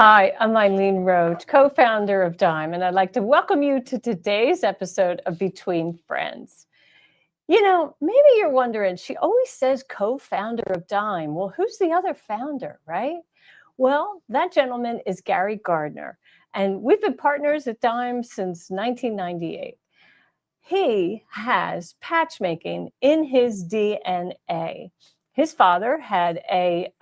Hi, I'm Eileen Roche, co-founder of Dime, and I'd like to welcome you to today's episode of Between Friends. Maybe you're wondering, she always says co-founder of Dime. Well, who's the other founder, right? Well, that gentleman is Gary Gardner, and we've been partners at Dime since 1998. He has patchmaking in his DNA. His father had a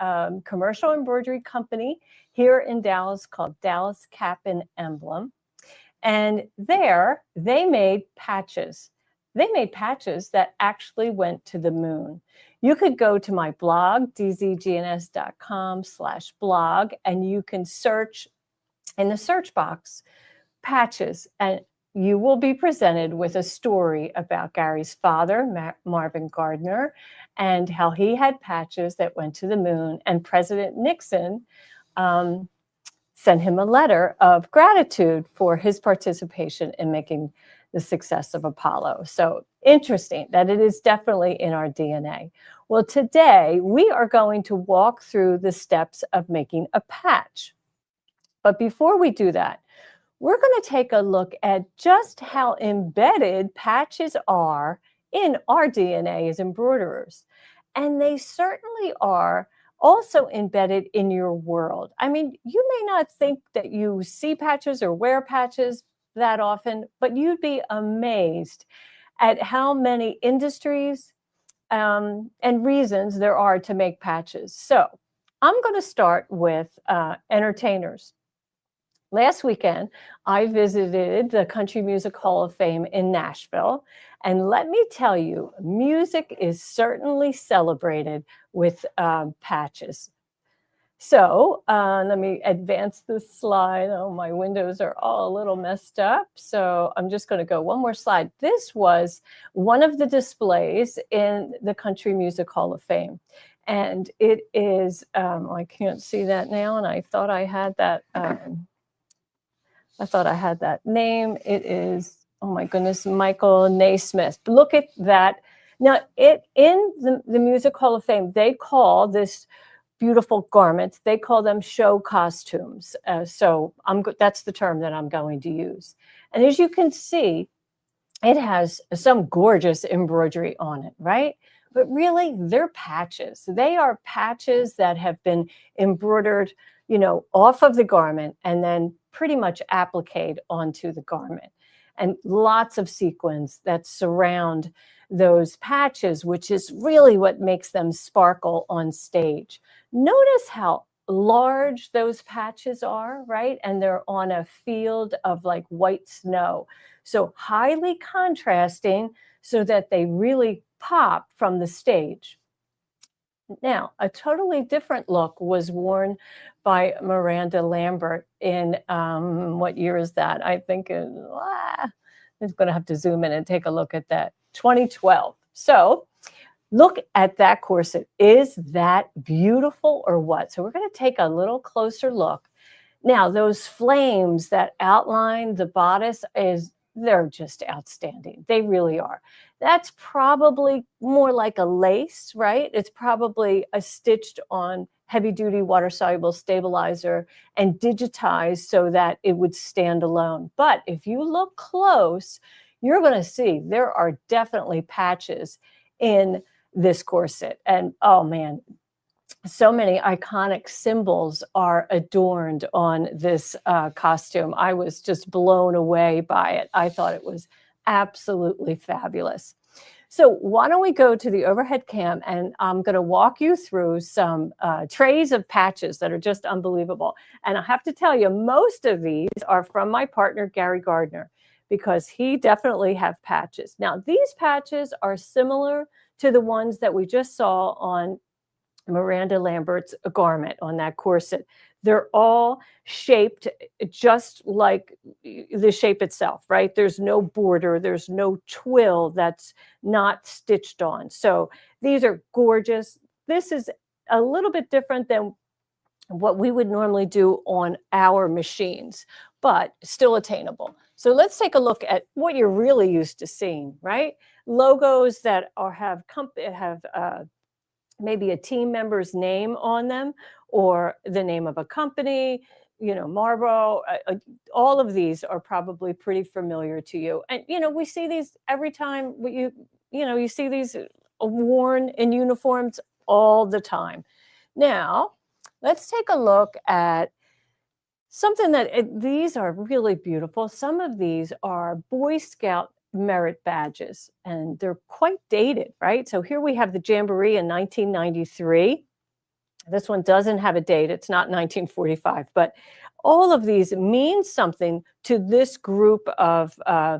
commercial embroidery company here in Dallas called Dallas Cap and Emblem. And there they made patches. They made patches that actually went to the moon. You could go to my blog, dzgns.com/blog, and you can search in the search box patches, and you will be presented with a story about Gary's father, Marvin Gardner, and how he had patches that went to the moon. And President Nixon sent him a letter of gratitude for his participation in making the success of Apollo. So interesting that it is definitely in our DNA. Well, today we are going to walk through the steps of making a patch. But before we do that, we're going to take a look at just how embedded patches are in our DNA as embroiderers. And they certainly are also embedded in your world. I mean, you may not think that you see patches or wear patches that often, but you'd be amazed at how many industries and reasons there are to make patches. So I'm going to start with entertainers. Last weekend, I visited the Country Music Hall of Fame in Nashville. And let me tell you, music is certainly celebrated with patches. So let me advance this slide. Oh, my windows are all a little messed up. So I'm just going to go one more slide. This was one of the displays in the Country Music Hall of Fame. And it is, I can't see that now. And I thought I had that. I thought I had that name. It is, oh my goodness, Michael Naismith. Look at that. Now, in the Music Hall of Fame, they call this beautiful garments, they call them show costumes. So that's the term that I'm going to use. And as you can see, it has some gorgeous embroidery on it, right? But really, they're patches. They are patches that have been embroidered, off of the garment and then pretty much appliqued onto the garment. And lots of sequins that surround those patches, which is really what makes them sparkle on stage. Notice how large those patches are, right? And they're on a field of like white snow. So highly contrasting so that they really pop from the stage. Now, a totally different look was worn by Miranda Lambert in, what year is that? I think I'm going to have to zoom in and take a look at that, 2012. So look at that corset. Is that beautiful or what? So we're going to take a little closer look. Now, those flames that outline the bodice they're just outstanding. They really are. That's probably more like a lace, right? It's probably a stitched on heavy duty water soluble stabilizer and digitized so that it would stand alone. But if you look close, you're going to see there are definitely patches in this corset. And oh man, so many iconic symbols are adorned on this costume. I was just blown away by it. I thought it was absolutely fabulous. So why don't we go to the overhead cam, and I'm going to walk you through some trays of patches that are just unbelievable. And I have to tell you, most of these are from my partner, Gary Gardner, because he definitely have patches. Now, these patches are similar to the ones that we just saw on Miranda Lambert's garment, on that corset. They're all shaped just like the shape itself, right? There's no border, there's no twill that's not stitched on. So these are gorgeous. This is a little bit different than what we would normally do on our machines, but still attainable. So let's take a look at what you're really used to seeing, right? Logos that have maybe a team member's name on them, or the name of a company, Marlboro, all of these are probably pretty familiar to you. And, we see these every time you see these worn in uniforms all the time. Now, let's take a look at something these are really beautiful. Some of these are Boy Scout merit badges, and they're quite dated, right? So here we have the Jamboree in 1993. This one doesn't have a date. It's not 1945, but all of these mean something to this group of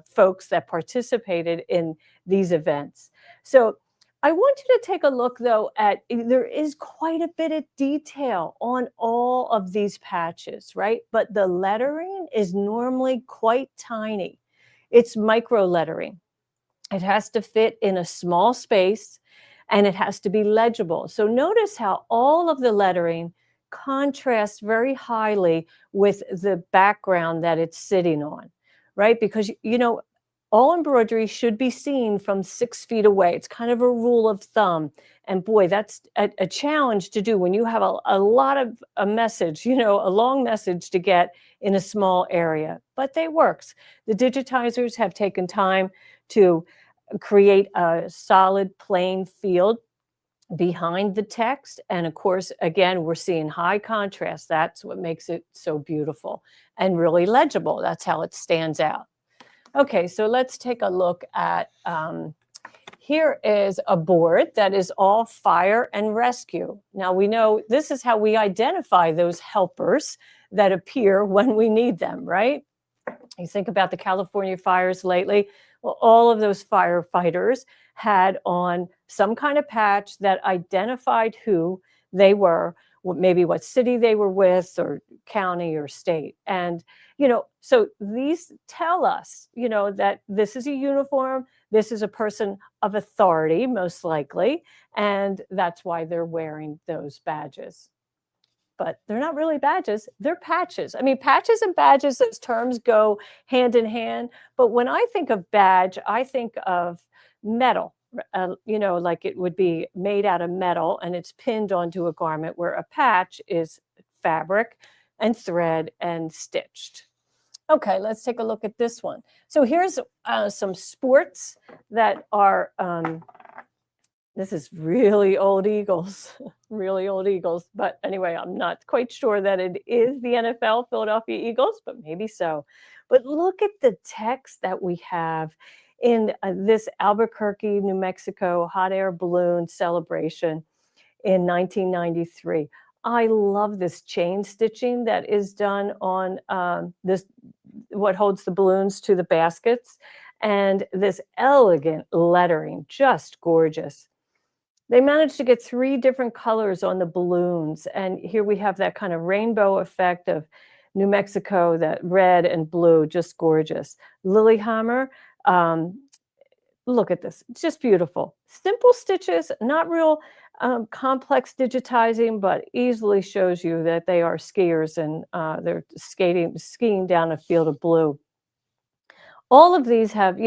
folks that participated in these events. So I want you to take a look, though, there is quite a bit of detail on all of these patches, right? But the lettering is normally quite tiny. It's micro lettering. It has to fit in a small space, and it has to be legible. So notice how all of the lettering contrasts very highly with the background that it's sitting on, right? Because, all embroidery should be seen from 6 feet away. It's kind of a rule of thumb. And boy, that's a challenge to do when you have a lot of a message, a long message to get in a small area. But they works. The digitizers have taken time to create a solid plain field behind the text. And of course, again, we're seeing high contrast. That's what makes it so beautiful and really legible. That's how it stands out. Okay, so let's take a look at, here is a board that is all fire and rescue. Now we know this is how we identify those helpers that appear when we need them, right? You think about the California fires lately. Well, all of those firefighters had on some kind of patch that identified who they were, maybe what city they were with, or county or state. And, so these tell us, that this is a uniform, this is a person of authority, most likely, and that's why they're wearing those badges. But they're not really badges, they're patches. I mean, patches and badges, those terms go hand in hand. But when I think of badge, I think of metal, like it would be made out of metal and it's pinned onto a garment, where a patch is fabric and thread and stitched. Okay, let's take a look at this one. So here's some sports that are, this is really old Eagles, really old Eagles. But anyway, I'm not quite sure that it is the NFL, Philadelphia Eagles, but maybe so. But look at the text that we have in this Albuquerque, New Mexico hot air balloon celebration in 1993. I love this chain stitching that is done on what holds the balloons to the baskets, and this elegant lettering, just gorgeous. They managed to get 3 different colors on the balloons, and here we have that kind of rainbow effect of New Mexico, that red and blue, just gorgeous. Lilyhammer, look at this, it's just beautiful. Simple stitches, not real complex digitizing, but easily shows you that they are skiers and they're skiing down a field of blue. All of these have,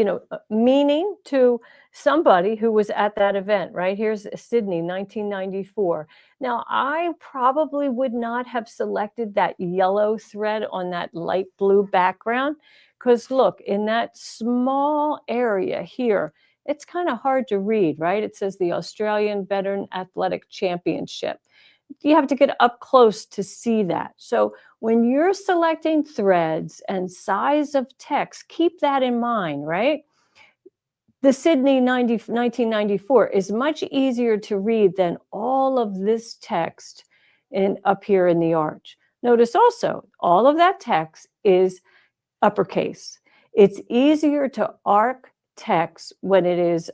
meaning to somebody who was at that event, right? Here's Sydney, 1994. Now, I probably would not have selected that yellow thread on that light blue background, because look, in that small area here, it's kind of hard to read, right? It says the Australian Veteran Athletic Championship. You have to get up close to see that. So when you're selecting threads and size of text, keep that in mind, right? The Sydney 1994 is much easier to read than all of this text up here in the arch. Notice also, all of that text is uppercase. It's easier to arc text when it is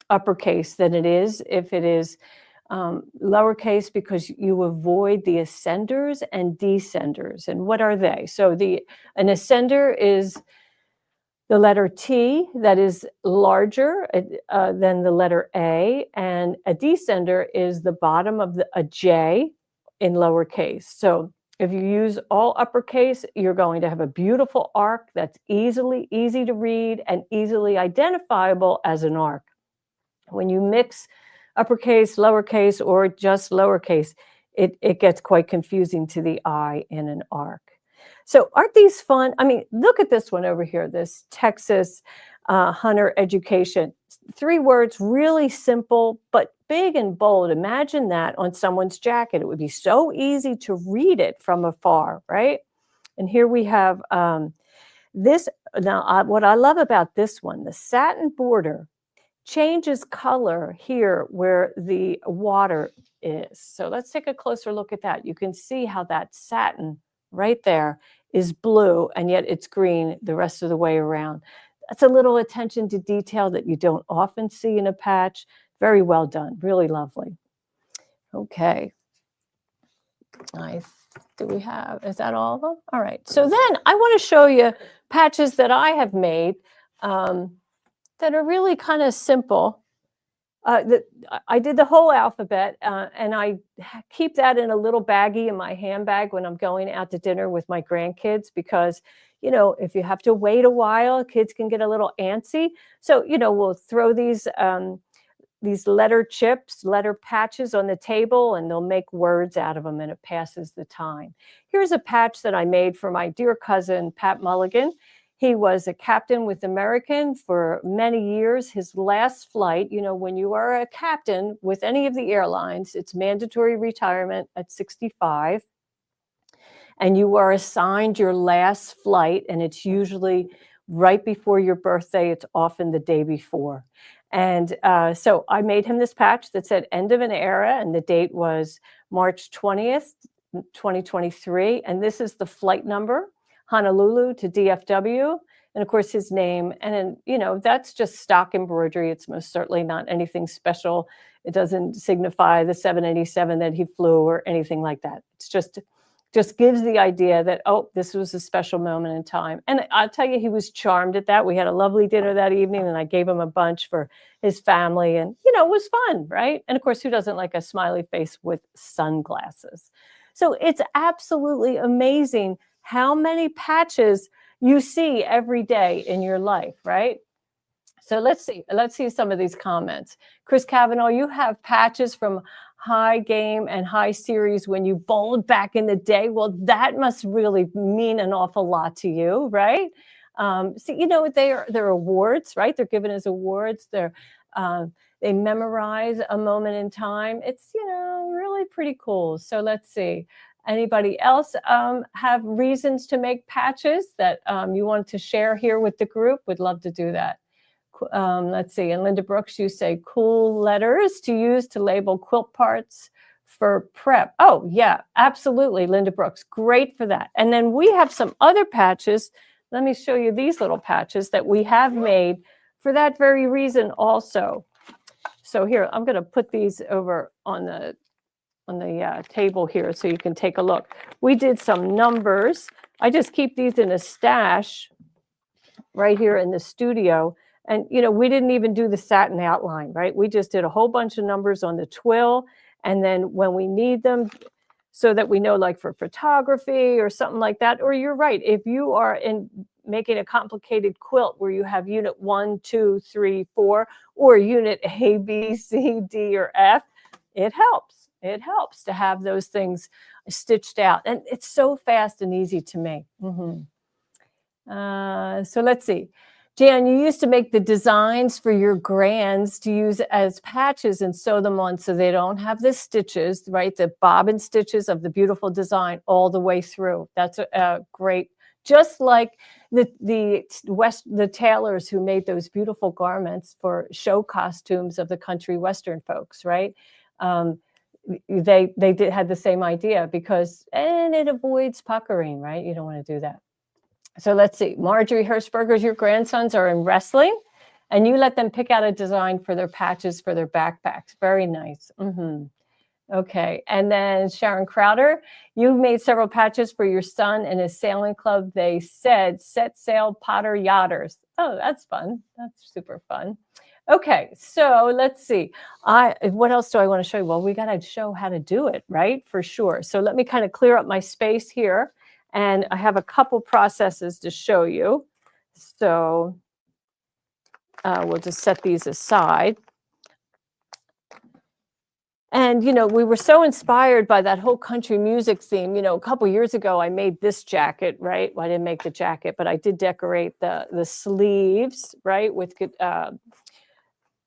uppercase than it is if it is lowercase, because you avoid the ascenders and descenders. And what are they? So an ascender is the letter T that is larger than the letter A, and a descender is the bottom of a J in lowercase. So if you use all uppercase, you're going to have a beautiful arc that's easy to read and easily identifiable as an arc. When you mix uppercase, lowercase, or just lowercase, it gets quite confusing to the eye in an arc. So aren't these fun? I mean, look at this one over here, this Texas hunter education. 3 words, really simple, but big and bold. Imagine that on someone's jacket. It would be so easy to read it from afar, right? And here we have this. Now, what I love about this one, the satin border changes color here where the water is. So let's take a closer look at that. You can see how that satin right there is blue, and yet it's green the rest of the way around. That's a little attention to detail that you don't often see in a patch. Very well done, really lovely. Okay. Nice. Do we have, is that all of them? All right. So then I want to show you patches that I have made that are really kind of simple. I did the whole alphabet, and I keep that in a little baggie in my handbag when I'm going out to dinner with my grandkids, because, you know, if you have to wait a while, kids can get a little antsy. So, you know, we'll throw these letter chips, letter patches on the table, and they'll make words out of them, and it passes the time. Here's a patch that I made for my dear cousin, Pat Mulligan. He was a captain with American for many years. His last flight, you know, when you are a captain with any of the airlines, it's mandatory retirement at 65. And you are assigned your last flight, and it's usually right before your birthday. It's often the day before. And so I made him this patch that said end of an era, and the date was March 20th, 2023. And this is the flight number, Honolulu to DFW, and of course his name. And then, you know, that's just stock embroidery. It's most certainly not anything special. It doesn't signify the 787 that he flew or anything like that. It's just gives the idea that, oh, this was a special moment in time. And I'll tell you, he was charmed at that. We had a lovely dinner that evening, and I gave him a bunch for his family. And, you know, it was fun, right? And of course, who doesn't like a smiley face with sunglasses? So it's absolutely amazing how many patches you see every day in your life, right? So let's see some of these comments. Chris Cavanaugh, you have patches from High Game and High Series when you bowled back in the day. Well, that must really mean an awful lot to you, right? So, you know, they're awards, right? They're given as awards. They memorize a moment in time. It's, you know, really pretty cool. So let's see. Anybody else have reasons to make patches that you want to share here with the group? Would love to do that. Let's see. And Linda Brooks, you say cool letters to use to label quilt parts for prep. Oh, yeah, absolutely, Linda Brooks. Great for that. And then we have some other patches. Let me show you these little patches that we have made for that very reason also. So here, I'm going to put these over on the table here so you can take a look. We did some numbers. I just keep these in a stash right here in the studio. And, you know, we didn't even do the satin outline, right? We just did a whole bunch of numbers on the twill. And then when we need them, so that we know, like for photography or something like that, or you're right, if you are making a complicated quilt where you have unit 1, 2, 3, 4, or unit A, B, C, D, or F, it helps. It helps to have those things stitched out. And it's so fast and easy to make. So let's see. Jan, you used to make the designs for your grands to use as patches and sew them on so they don't have the stitches, right? The bobbin stitches of the beautiful design all the way through. That's a great, just like the tailors who made those beautiful garments for show costumes of the country western folks, right? They had the same idea and it avoids puckering, right? You don't want to do that. So let's see. Marjorie Hirschberger, your grandsons are in wrestling, and you let them pick out a design for their patches for their backpacks. Very nice. Okay. And then Sharon Crowder, you made several patches for your son and his sailing club. They said, set sail, Potter, yachters. Oh, that's fun. That's super fun. Okay. So let's see. What else do I want to show you? Well, we got to show how to do it, right? For sure. So let me kind of clear up my space here. And I have a couple processes to show you. So we'll just set these aside. And, we were so inspired by that whole country music theme. A couple years ago, I made this jacket, right? Well, I didn't make the jacket, but I did decorate the sleeves, right? With an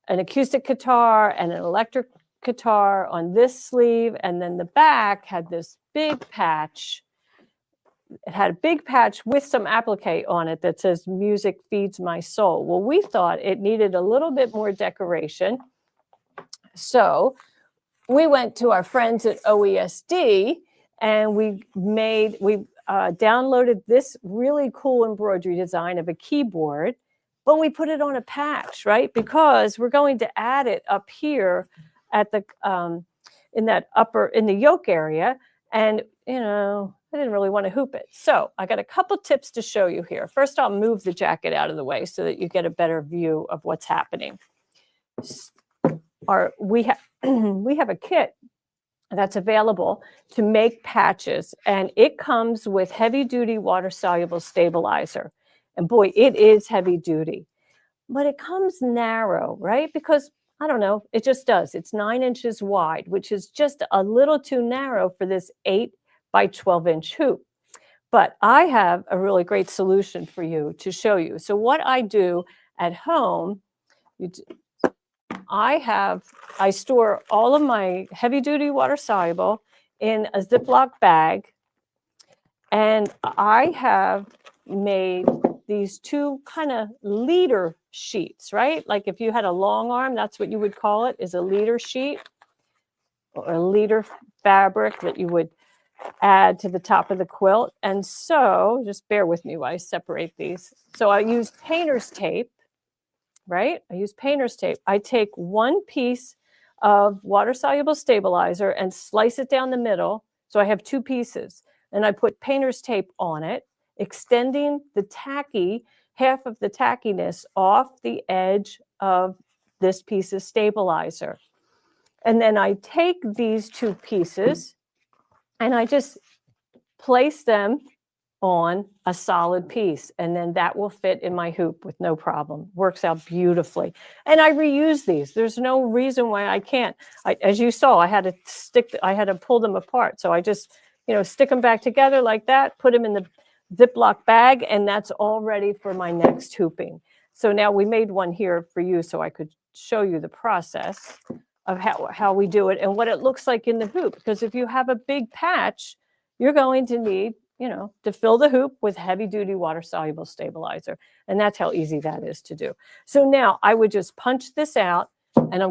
acoustic guitar and an electric guitar on this sleeve. And then the back had this big patch. It had a big patch with some applique on it that says "Music Feeds My Soul." Well, we thought it needed a little bit more decoration. So we went to our friends at OESD and we downloaded this really cool embroidery design of a keyboard, but we put it on a patch, right? Because we're going to add it up here at the in the yoke area. And, I didn't really want to hoop it. So I got a couple tips to show you here. First, I'll move the jacket out of the way so that you get a better view of what's happening. We have a kit that's available to make patches, and it comes with heavy-duty water-soluble stabilizer. And boy, it is heavy duty, but it comes narrow, right? Because I don't know, it just does. It's 9 inches wide, which is just a little too narrow for this 8 by 12-inch hoop. But I have a really great solution for you to show you. So what I do at home, I store all of my heavy duty water soluble in a Ziploc bag. And I have made these two kind of leader sheets, right? Like if you had a long arm, that's what you would call it, is a leader sheet or a leader fabric that you would add to the top of the quilt. And so just bear with me while I separate these. So I use painter's tape, right? I use painter's tape. I take one piece of water-soluble stabilizer and slice it down the middle. So I have two pieces. And I put painter's tape on it, extending half of the tackiness off the edge of this piece of stabilizer. And then I take these two pieces and I just place them on a solid piece, and then that will fit in my hoop with no problem. Works out beautifully. And I reuse these. There's no reason why I can't. As you saw, I had to pull them apart. So I just, stick them back together like that, put them in the Ziploc bag, and that's all ready for my next hooping. So now we made one here for you so I could show you the process of how we do it and what it looks like in the hoop. Because if you have a big patch, you're going to need, to fill the hoop with heavy-duty water-soluble stabilizer. And that's how easy that is to do. So now I would just punch this out, and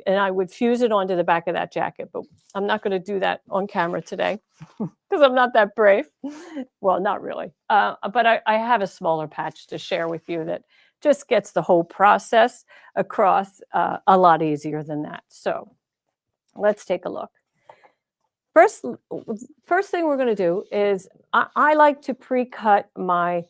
I would fuse it onto the back of that jacket. But I'm not going to do that on camera today because I'm not that brave. Well, not really. But I have a smaller patch to share with you that just gets the whole process across a lot easier than that. So let's take a look. First thing we're going to do is I like to pre-cut my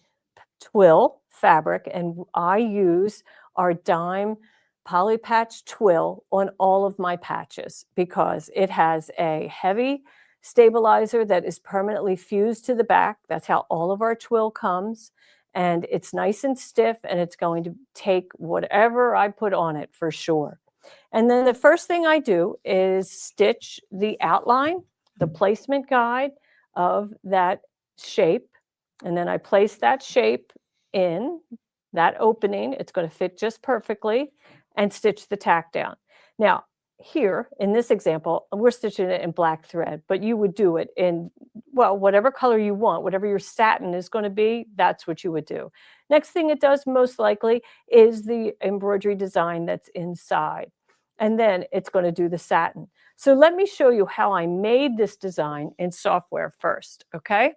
twill fabric, and I use our dime poly patch twill on all of my patches because it has a heavy stabilizer that is permanently fused to the back. That's how all of our twill comes, and it's nice and stiff, and it's going to take whatever I put on it for sure. And then the first thing I do is stitch the outline, the placement guide of that shape. And then I place that shape in that opening. It's going to fit just perfectly, and stitch the tack down. Now, here in this example, we're stitching it in black thread, but you would do it in, well, whatever color you want, whatever your satin is going to be, that's what you would do. Next thing it does most likely is the embroidery design that's inside. And then it's going to do the satin. So let me show you how I made this design in software first, okay?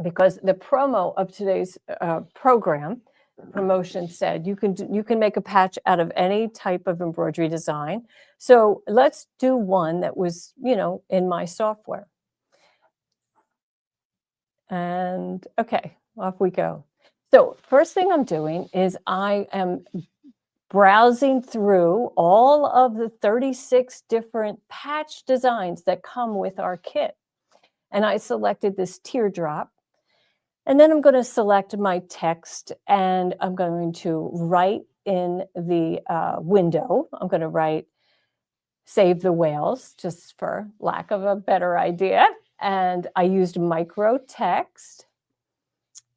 Because the promo of today's promotion said you can make a patch out of any type of embroidery design. So let's do one that was, in my software. And okay, off we go. So first thing I'm doing is I am browsing through all of the 36 different patch designs that come with our kit. And I selected this teardrop. And then I'm going to select my text, and I'm going to write in the window. I'm going to write save the whales, just for lack of a better idea. And I used micro text,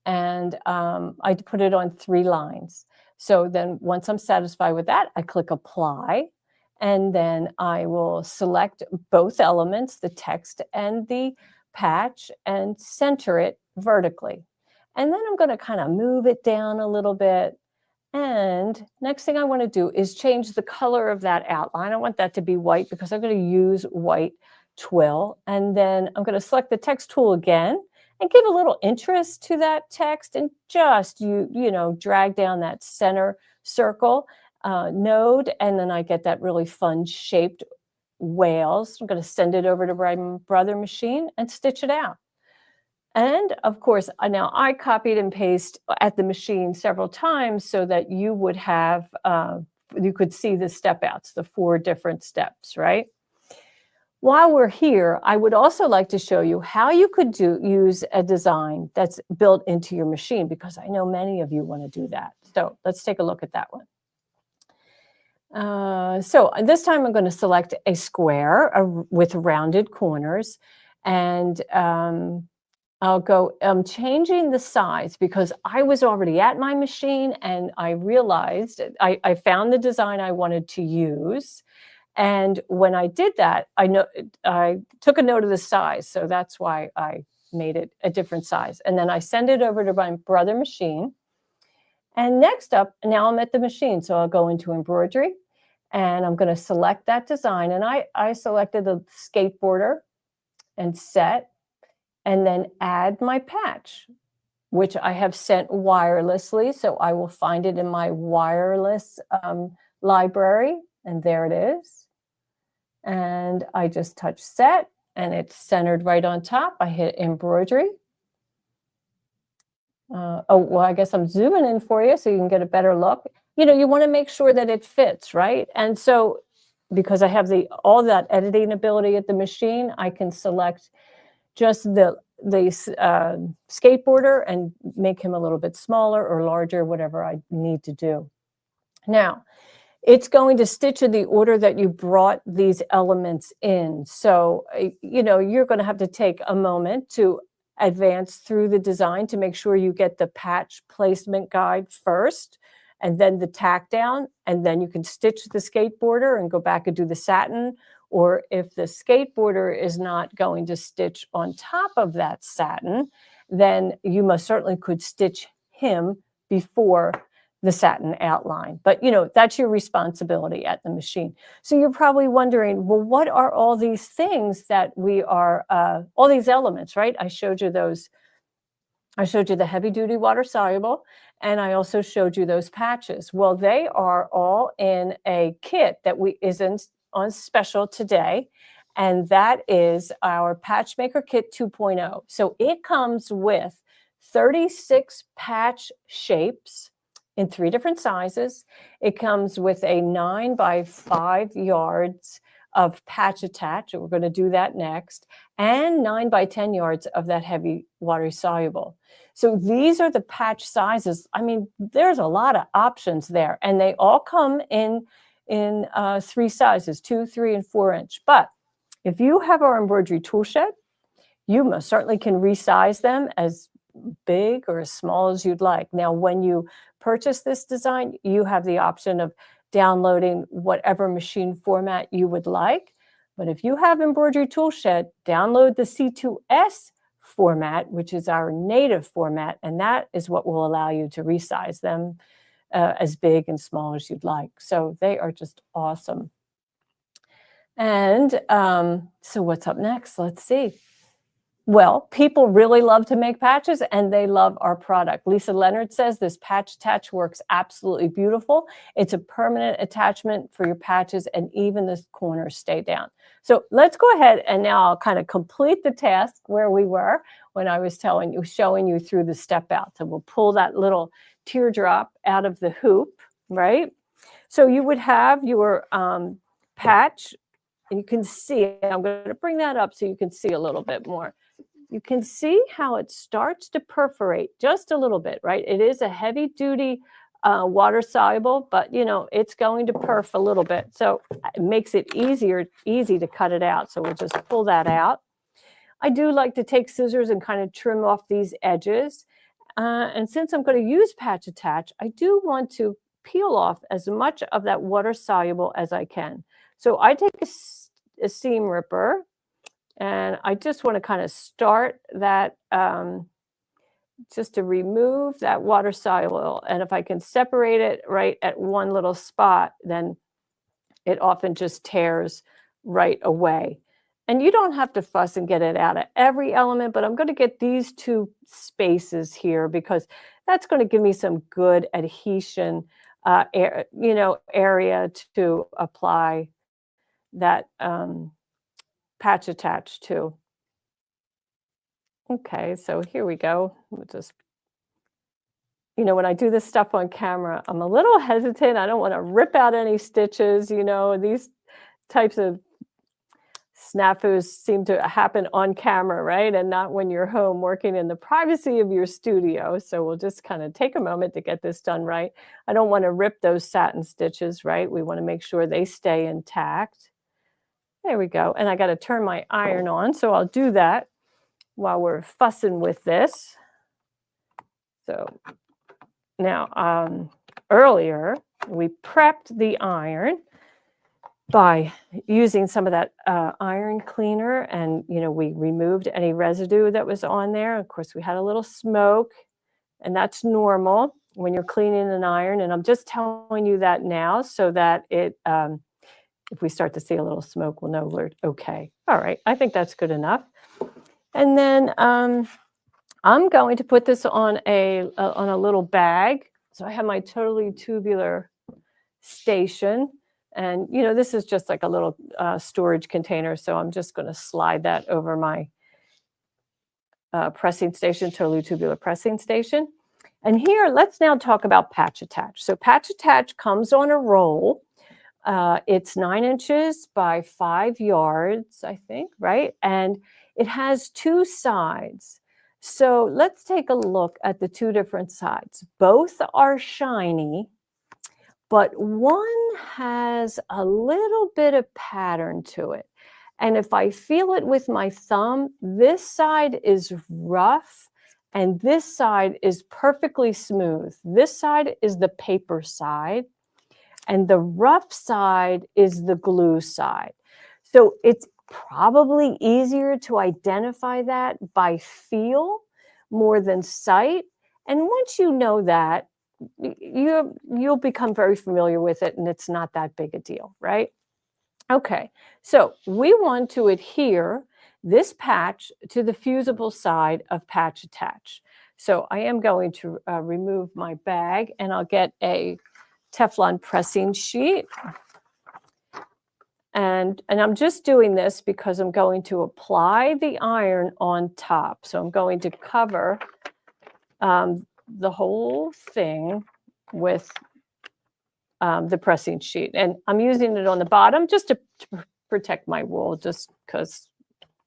and I put it on 3 lines. So then once I'm satisfied with that, I click apply, and then I will select both elements, the text and the patch, and center it vertically. And then I'm going to kind of move it down a little bit. And next thing I want to do is change the color of that outline. I want that to be white because I'm going to use white twill. And then I'm going to select the text tool again and give a little interest to that text, and just, you know, drag down that center circle node. And then I get that really fun shaped whales. I'm going to send it over to my brother machine and stitch it out. And of course, now I copied and pasted at the machine several times so that you would have, you could see the step outs, the 4 different steps, right? While we're here, I would also like to show you how you could use a design that's built into your machine, because I know many of you want to do that. So let's take a look at that one. So this time I'm going to select a square with rounded corners, and I'm changing the size because I was already at my machine and I realized I found the design I wanted to use. And when I did that, I took a note of the size. So that's why I made it a different size. And then I send it over to my brother machine. And next up, now I'm at the machine. So I'll go into embroidery and I'm going to select that design. And I selected the skateboarder and set, and then add my patch, which I have sent wirelessly. So I will find it in my wireless library, and there it is. And I just touch set, and it's centered right on top. I hit embroidery. Oh, well, I guess I'm zooming in for you so you can get a better look. You know, you want to make sure that it fits, right? And so because I have all that editing ability at the machine, I can select just the skateboarder and make him a little bit smaller or larger, whatever I need to do. Now, it's going to stitch in the order that you brought these elements in. So, you know, you're going to have to take a moment to advance through the design to make sure you get the patch placement guide first, and then the tack down, and then you can stitch the skateboarder and go back and do the satin. Or if the skateboarder is not going to stitch on top of that satin, then you most certainly could stitch him before the satin outline. But, you know, that's your responsibility at the machine. So you're probably wondering, well, what are all these things that we are, all these elements, right? I showed you those. I showed you the heavy duty water soluble, and I also showed you those patches. Well, they are all in a kit that isn't on special today, and that is our Patchmaker Kit 2.0. So it comes with 36 patch shapes in 3 different sizes. It comes with a 9 by 5 yards of patch attach, and we're going to do that next, and 9 by 10 yards of that heavy water soluble. So these are the patch sizes. I mean, there's a lot of options there, and they all come in 3 sizes, 2, 3, and 4 inch. But if you have our embroidery tool shed, you most certainly can resize them as big or as small as you'd like. Now, when you purchase this design, you have the option of downloading whatever machine format you would like. But if you have embroidery tool shed, download the C2S format, which is our native format, and that is what will allow you to resize them as big and small as you'd like. So they are just awesome. And so what's up next? Let's see. Well, people really love to make patches, and they love our product. Lisa Leonard says this patch attach works absolutely beautiful. It's a permanent attachment for your patches, and even the corners stay down. So let's go ahead, and now I'll kind of complete the task where we were when I was showing you through the step out. So we'll pull that little teardrop out of the hoop, right? So you would have your patch, and you can see, I'm going to bring that up so you can see a little bit more. You can see how it starts to perforate just a little bit, right? It is a heavy duty water soluble, but you know, it's going to perf a little bit. So it makes it easy to cut it out. So we'll just pull that out. I do like to take scissors and kind of trim off these edges. And since I'm going to use patch attach, I do want to peel off as much of that water soluble as I can. So I take a seam ripper and I just want to kind of start that just to remove that water soluble. And if I can separate it right at one little spot, then it often just tears right away. And you don't have to fuss and get it out of every element, but I'm going to get these two spaces here because that's going to give me some good adhesion, area to apply that patch attach to. Okay, so here we go. We'll just, when I do this stuff on camera, I'm a little hesitant. I don't want to rip out any stitches. These types of snafus seem to happen on camera, right? And not when you're home working in the privacy of your studio. So we'll just kind of take a moment to get this done right. I don't want to rip those satin stitches, right? We want to make sure they stay intact. There we go. And I got to turn my iron on. So I'll do that while we're fussing with this. So now, earlier, we prepped the iron by using some of that iron cleaner, and we removed any residue that was on there. Of course, we had a little smoke, and that's normal when you're cleaning an iron. And I'm just telling you that now so that if we start to see a little smoke, we'll know we're okay. All right, I think that's good enough. And then I'm going to put this on a little bag. So I have my totally tubular station. And, this is just like a little storage container. So I'm just going to slide that over my pressing station, totally tubular pressing station. And here, let's now talk about patch attach. So patch attach comes on a roll. It's 9 inches by 5 yards, I think, right? And it has 2 sides. So let's take a look at the 2 different sides. Both are shiny, but one has a little bit of pattern to it. And if I feel it with my thumb, this side is rough and this side is perfectly smooth. This side is the paper side and the rough side is the glue side. So it's probably easier to identify that by feel more than sight. And once you know that, you'll become very familiar with it and it's not that big a deal, right? Okay, so we want to adhere this patch to the fusible side of patch attach. So I am going to remove my bag and I'll get a Teflon pressing sheet. And I'm just doing this because I'm going to apply the iron on top. So I'm going to cover the whole thing with the pressing sheet. And I'm using it on the bottom just to protect my wool, just because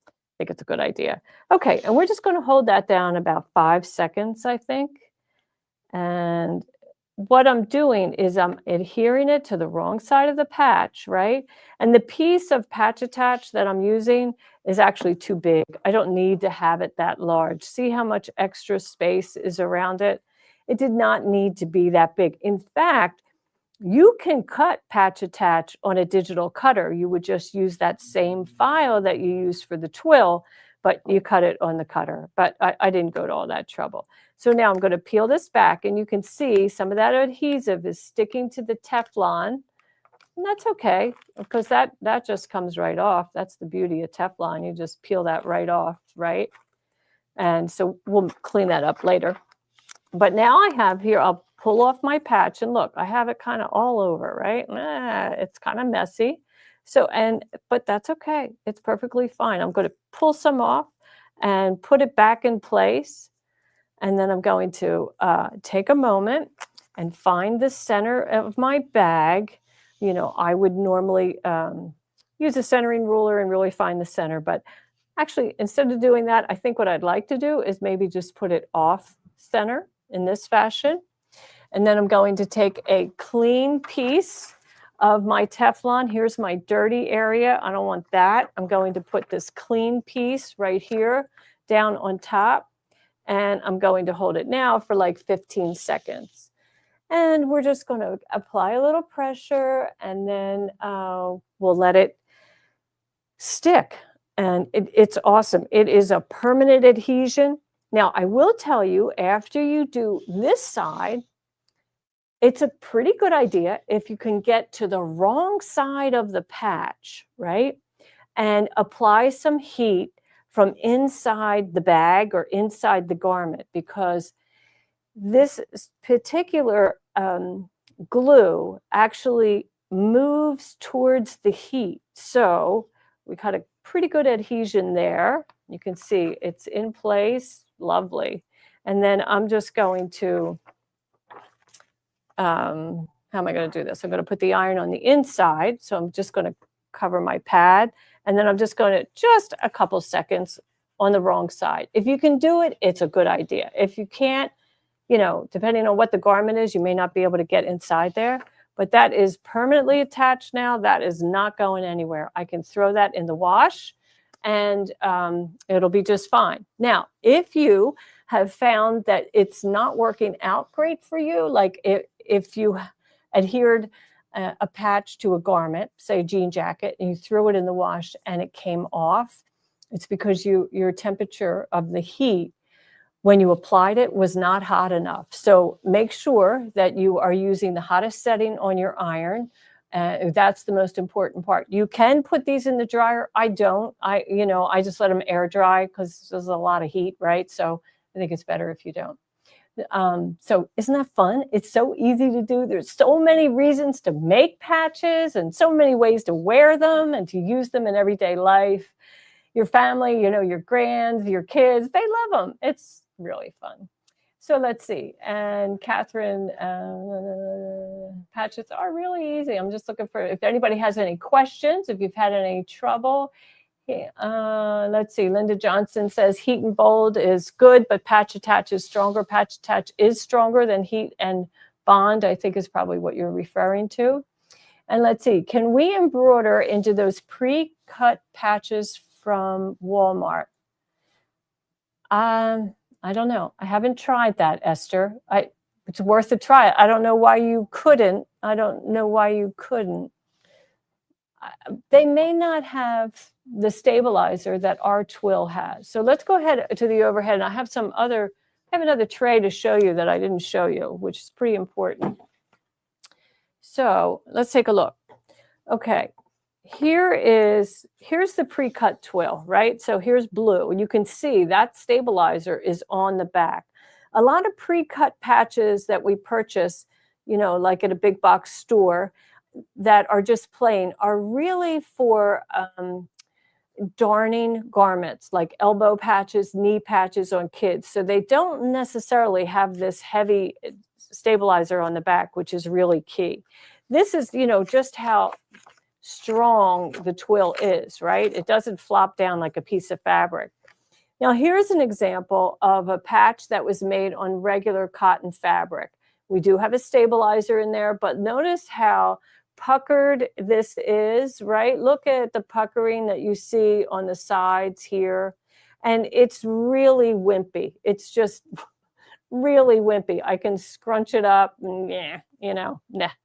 I think it's a good idea. Okay, and we're just going to hold that down about 5 seconds, I think. And what I'm doing is I'm adhering it to the wrong side of the patch, right? And the piece of patch attach that I'm using is actually too big. I don't need to have it that large. See how much extra space is around it? It did not need to be that big. In fact, you can cut patch attach on a digital cutter. You would just use that same file that you used for the twill, but you cut it on the cutter. But I didn't go to all that trouble. So now I'm going to peel this back, and you can see some of that adhesive is sticking to the Teflon. And that's okay, because that just comes right off. That's the beauty of Teflon. You just peel that right off, right? And so we'll clean that up later. But now I have here, I'll pull off my patch, and look, I have it kind of all over, right? It's kind of messy. So, but that's okay. It's perfectly fine. I'm going to pull some off and put it back in place. And then I'm going to take a moment and find the center of my bag. I would normally use a centering ruler and really find the center. But actually, instead of doing that, I think what I'd like to do is maybe just put it off center in this fashion. And then I'm going to take a clean piece of my Teflon. Here's my dirty area. I don't want that. I'm going to put this clean piece right here down on top, and I'm going to hold it now for like 15 seconds. And we're just going to apply a little pressure, and then we'll let it stick. And it's awesome. It is a permanent adhesion. Now, I will tell you, after you do this side, it's a pretty good idea if you can get to the wrong side of the patch, right? And apply some heat from inside the bag or inside the garment, because this particular glue actually moves towards the heat. So we got a pretty good adhesion there. You can see it's in place, lovely. And then I'm just going to, how am I going to do this? I'm going to put the iron on the inside. So I'm just going to cover my pad. And then I'm just going to just a couple seconds on the wrong side. If you can do it, it's a good idea. If you can't, you know, depending on what the garment is, you may not be able to get inside there. But that is permanently attached now. That is not going anywhere. I can throw that in the wash, and it'll be just fine. Now, if you have found that it's not working out great for you, like if you adhered a patch to a garment, say a jean jacket, and you threw it in the wash and it came off, it's because your temperature of the heat when you applied it was not hot enough. So make sure that you are using the hottest setting on your iron. That's the most important part. You can put these in the dryer. I don't. I just let them air dry because there's a lot of heat, right? So I think it's better if you don't. So isn't that fun? It's so easy to do. There's so many reasons to make patches and so many ways to wear them and to use them in everyday life. Your family, your grands, your kids, they love them. It's really fun. So let's see. And Catherine, patches are really easy. I'm just looking for, if anybody has any questions, if you've had any trouble. Let's see. Linda Johnson says heat and bold is good, but patch attach is stronger. Patch attach is stronger than heat and bond, I think is probably what you're referring to. And let's see. Can we embroider into those pre-cut patches from Walmart? I don't know. I haven't tried that, Esther. It's worth a try. I don't know why you couldn't. They may not have the stabilizer that our twill has. So let's go ahead to the overhead. And I have another tray to show you that I didn't show you, which is pretty important. So let's take a look. Okay. Here's the pre-cut twill, right? So here's blue. You can see that stabilizer is on the back. A lot of pre-cut patches that we purchase, like at a big box store that are just plain are really for darning garments, like elbow patches, knee patches on kids. So they don't necessarily have this heavy stabilizer on the back, which is really key. This is, just how strong the twill is, right? It doesn't flop down like a piece of fabric. Now, here's an example of a patch that was made on regular cotton fabric. We do have a stabilizer in there, but notice how puckered this is, right? Look at the puckering that you see on the sides here. And it's really wimpy. It's just really wimpy. I can scrunch it up and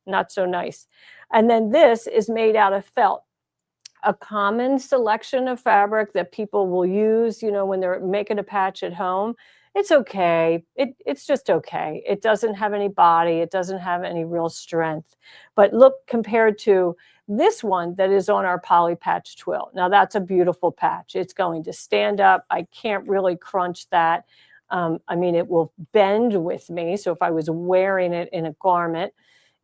not so nice. And then this is made out of felt, a common selection of fabric that people will use, when they're making a patch at home. It's okay. It's just okay. It doesn't have any body. It doesn't have any real strength. But look, compared to this one that is on our poly patch twill. Now that's a beautiful patch. It's going to stand up. I can't really crunch that. It will bend with me. So if I was wearing it in a garment,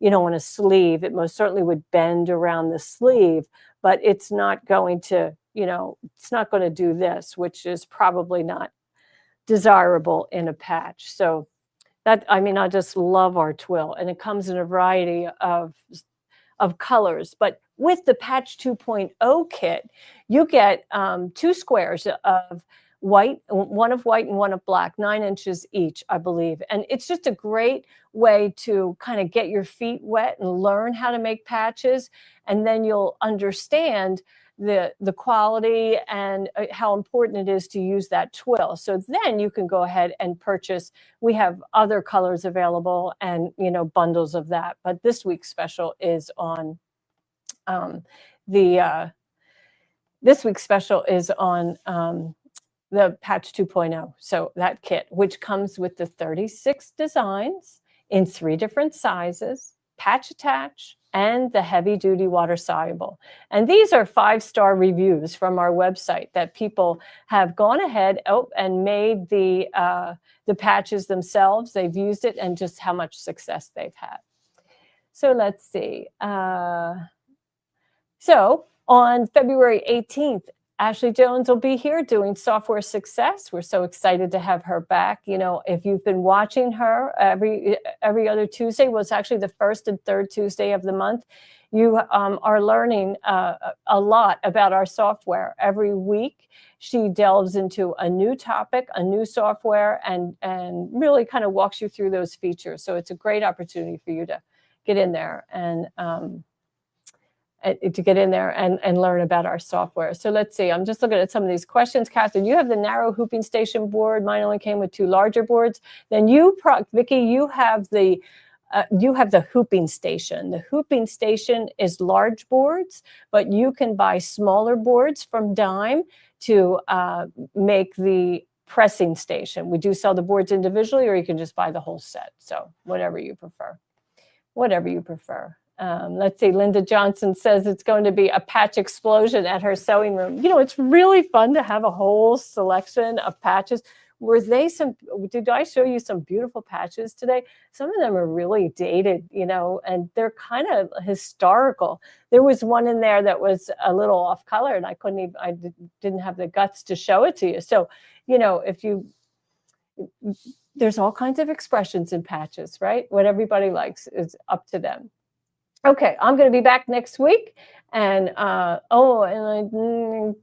on a sleeve, it most certainly would bend around the sleeve, but it's not going to, it's not going to do this, which is probably not desirable in a patch. So that, I just love our twill, and it comes in a variety of colors. But with the Patch 2.0 kit, you get 2 squares of white, one of white and one of black, 9 inches each, I believe. And it's just a great way to kind of get your feet wet and learn how to make patches. And then you'll understand the quality and how important it is to use that twill. So then you can go ahead and purchase. We have other colors available and, bundles of that. But this week's special is on this week's special is on the Patch 2.0. So that kit, which comes with the 36 designs in 3 different sizes, patch attach, and the heavy duty water soluble. And these are 5-star reviews from our website that people have gone ahead and made the patches themselves. They've used it and just how much success they've had. So let's see. So on February 18th, Ashley Jones will be here doing Software Success. We're so excited to have her back. If you've been watching her every other Tuesday, well, it's actually the first and third Tuesday of the month, you are learning a lot about our software. Every week, she delves into a new topic, a new software, and really kind of walks you through those features. So it's a great opportunity for you to get in there and learn about our software. So let's see, I'm just looking at some of these questions. Catherine, you have the narrow hooping station board. Mine only came with 2 larger boards. Then Vicki, you have the hooping station. The hooping station is large boards, but you can buy smaller boards from Dime to make the pressing station. We do sell the boards individually, or you can just buy the whole set. So whatever you prefer. Let's see, Linda Johnson says it's going to be a patch explosion at her sewing room. It's really fun to have a whole selection of patches. Did I show you some beautiful patches today? Some of them are really dated, and they're kind of historical. There was one in there that was a little off color, and I didn't have the guts to show it to you. So, there's all kinds of expressions in patches, right? What everybody likes is up to them. Okay, I'm going to be back next week. And Maureen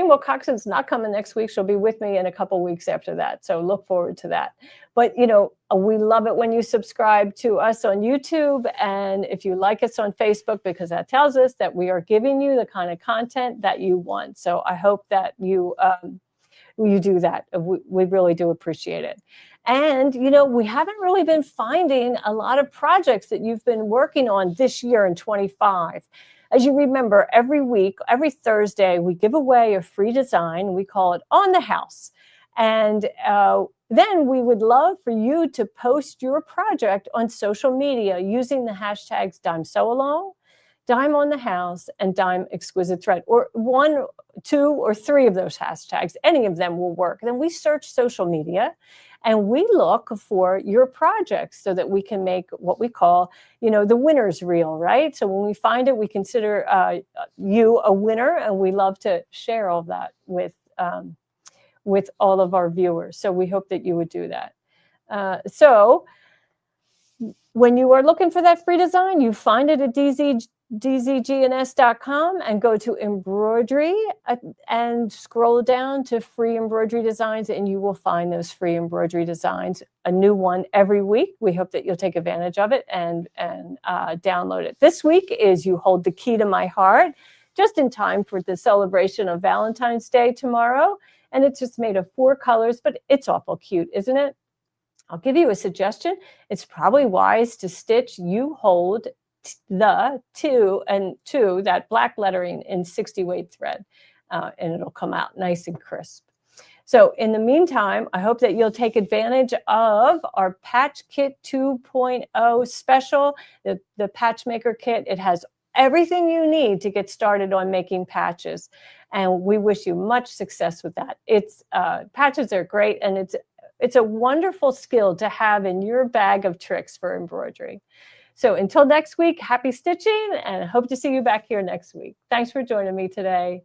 Wilcoxon's not coming next week. She'll be with me in a couple weeks after that. So look forward to that. But, we love it when you subscribe to us on YouTube. And if you like us on Facebook, because that tells us that we are giving you the kind of content that you want. So I hope that you do that. We really do appreciate it. And, we haven't really been finding a lot of projects that you've been working on this year in 25. As you remember, every week, every Thursday, we give away a free design. We call it On the House. And then we would love for you to post your project on social media using the hashtags Dime Sew Along, Dime on the House, and Dime Exquisite Thread, or 1, 2, or 3 of those hashtags. Any of them will work. Then we search social media and we look for your projects so that we can make what we call, the winner's reel, right? So when we find it, we consider you a winner, and we love to share all of that with all of our viewers. So we hope that you would do that. So when you are looking for that free design, you find it at dzgns.com and go to embroidery and scroll down to free embroidery designs, and you will find those free embroidery designs, a new one every week. We hope that you'll take advantage of it and download it. This week is You Hold the Key to My Heart, just in time for the celebration of Valentine's Day tomorrow. And it's just made of 4 colors, but it's awful cute, isn't it? I'll give you a suggestion. It's probably wise to stitch You Hold the 2 and 2, that black lettering, in 60 weight thread, and it'll come out nice and crisp. So in the meantime, I hope that you'll take advantage of our Patch Kit 2.0 special, the Patch Maker Kit. It has everything you need to get started on making patches, and we wish you much success with that. Patches are great, and it's a wonderful skill to have in your bag of tricks for embroidery. So until next week, happy stitching, and hope to see you back here next week. Thanks for joining me today.